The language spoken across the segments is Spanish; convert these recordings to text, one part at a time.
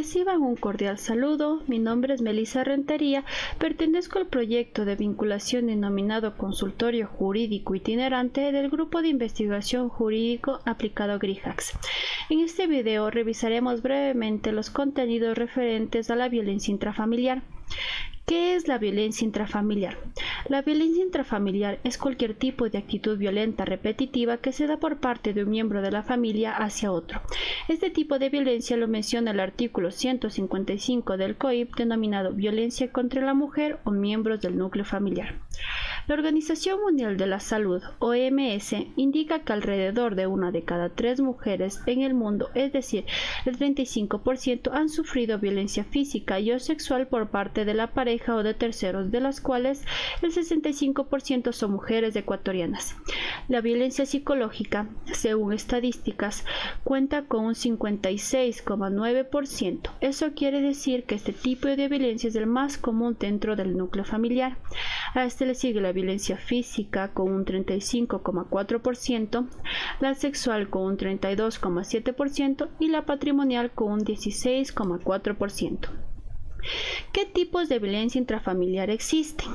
Reciban un cordial saludo. Mi nombre es Melissa Rentería. Pertenezco al proyecto de vinculación denominado Consultorio Jurídico Itinerante del Grupo de Investigación Jurídico Aplicado GRIJAX. En este video revisaremos brevemente los contenidos referentes a la violencia intrafamiliar. ¿Qué es la violencia intrafamiliar? La violencia intrafamiliar es cualquier tipo de actitud violenta repetitiva que se da por parte de un miembro de la familia hacia otro. Este tipo de violencia lo menciona el artículo 155 del COIP, denominado violencia contra la mujer o miembros del núcleo familiar. La Organización Mundial de la Salud, OMS, indica que alrededor de 1 de cada 3 mujeres en el mundo, es decir, el 35%, han sufrido violencia física y o sexual por parte de la pareja o de terceros, de las cuales el 65% son mujeres ecuatorianas. La violencia psicológica, según estadísticas, cuenta con un 56,9%. Eso quiere decir que este tipo de violencia es el más común dentro del núcleo familiar. A este le sigue la violencia física con un 35,4%, la sexual con un 32,7% y la patrimonial con un 16,4%. ¿Qué tipos de violencia intrafamiliar existen?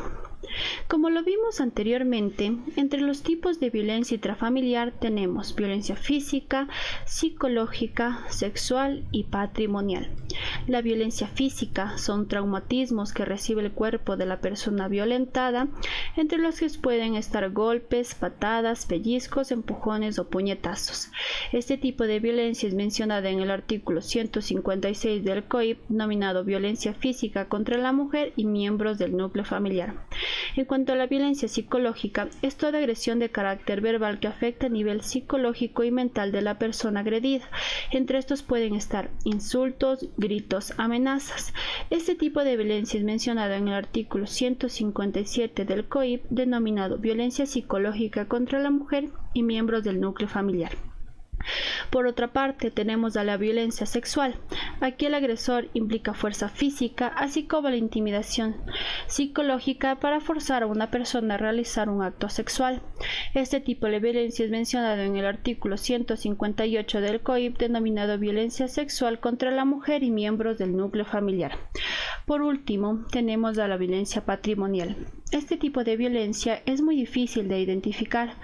Como lo vimos anteriormente, entre los tipos de violencia intrafamiliar tenemos violencia física, psicológica, sexual y patrimonial. La violencia física son traumatismos que recibe el cuerpo de la persona violentada, entre los que pueden estar golpes, patadas, pellizcos, empujones o puñetazos. Este tipo de violencia es mencionada en el artículo 156 del COIP, denominado violencia física contra la mujer y miembros del núcleo familiar. En cuanto a la violencia psicológica, es toda agresión de carácter verbal que afecta a nivel psicológico y mental de la persona agredida. Entre estos pueden estar insultos, gritos, amenazas. Este tipo de violencia es mencionada en el artículo 157 del COIP, denominado violencia psicológica contra la mujer y miembros del núcleo familiar. Por otra parte, tenemos a la violencia sexual. Aquí el agresor implica fuerza física, así como la intimidación psicológica para forzar a una persona a realizar un acto sexual. Este tipo de violencia es mencionado en el artículo 158 del COIP, denominado violencia sexual contra la mujer y miembros del núcleo familiar. Por último, tenemos a la violencia patrimonial. Este tipo de violencia es muy difícil de identificar.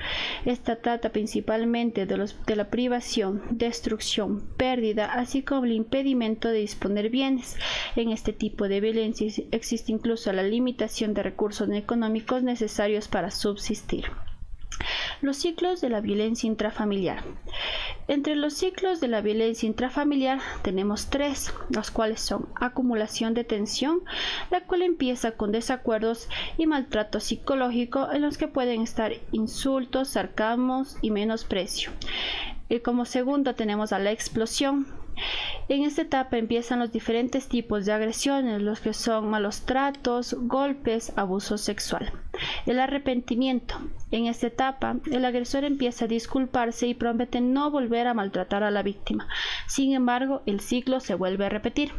Esta trata principalmente de la privación, destrucción, pérdida, así como el impedimento de disponer bienes. En este tipo de violencia existe incluso la limitación de recursos económicos necesarios para subsistir. Los ciclos de la violencia intrafamiliar. Entre los ciclos de la violencia intrafamiliar tenemos 3, los cuales son acumulación de tensión, la cual empieza con desacuerdos y maltrato psicológico, en los que pueden estar insultos, sarcasmos y menosprecio. Y como segundo tenemos a la explosión. En esta etapa empiezan los diferentes tipos de agresiones, los que son malos tratos, golpes, abuso sexual. El arrepentimiento. En esta etapa, el agresor empieza a disculparse y promete no volver a maltratar a la víctima. Sin embargo, el ciclo se vuelve a repetir.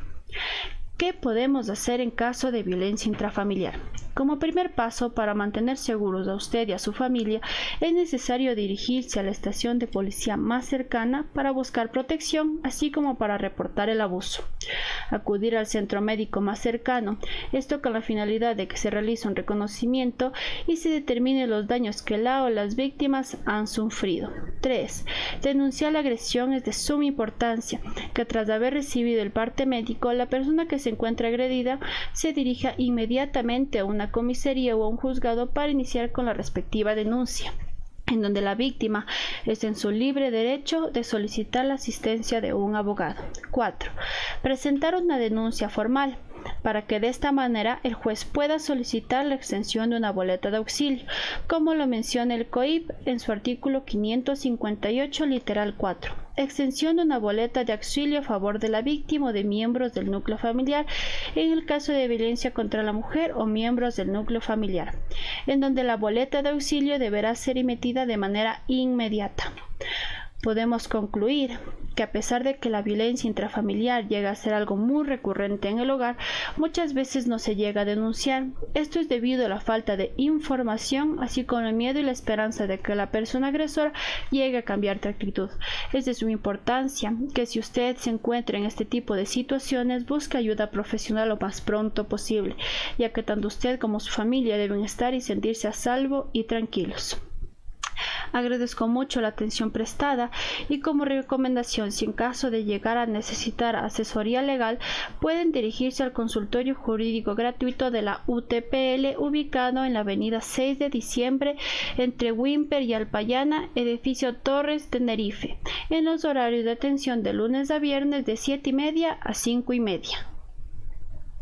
¿Qué podemos hacer en caso de violencia intrafamiliar? Como primer paso, para mantener seguros a usted y a su familia, es necesario dirigirse a la estación de policía más cercana para buscar protección, así como para reportar el abuso. Acudir al centro médico más cercano, esto con la finalidad de que se realice un reconocimiento y se determine los daños que la o las víctimas han sufrido. 3. Denunciar la agresión. Es de suma importancia que tras haber recibido el parte médico, la persona que se encuentra agredida se dirija inmediatamente a una comisaría o a un juzgado para iniciar con la respectiva denuncia, en donde la víctima es en su libre derecho de solicitar la asistencia de un abogado. 4. Presentar una denuncia formal, para que de esta manera el juez pueda solicitar la extensión de una boleta de auxilio, como lo menciona el COIP en su artículo 558, literal 4. Extensión de una boleta de auxilio a favor de la víctima o de miembros del núcleo familiar en el caso de violencia contra la mujer o miembros del núcleo familiar, en donde la boleta de auxilio deberá ser emitida de manera inmediata. Podemos concluir que a pesar de que la violencia intrafamiliar llega a ser algo muy recurrente en el hogar, muchas veces no se llega a denunciar. Esto es debido a la falta de información, así como el miedo y la esperanza de que la persona agresora llegue a cambiar de actitud. Es de suma importancia que si usted se encuentra en este tipo de situaciones, busque ayuda profesional lo más pronto posible, ya que tanto usted como su familia deben estar y sentirse a salvo y tranquilos. Agradezco mucho la atención prestada y como recomendación, si en caso de llegar a necesitar asesoría legal, pueden dirigirse al consultorio jurídico gratuito de la UTPL ubicado en la avenida 6 de diciembre entre Wimper y Alpayana, edificio Torres, Tenerife, en los horarios de atención de lunes a viernes de 7:30 a 5:30.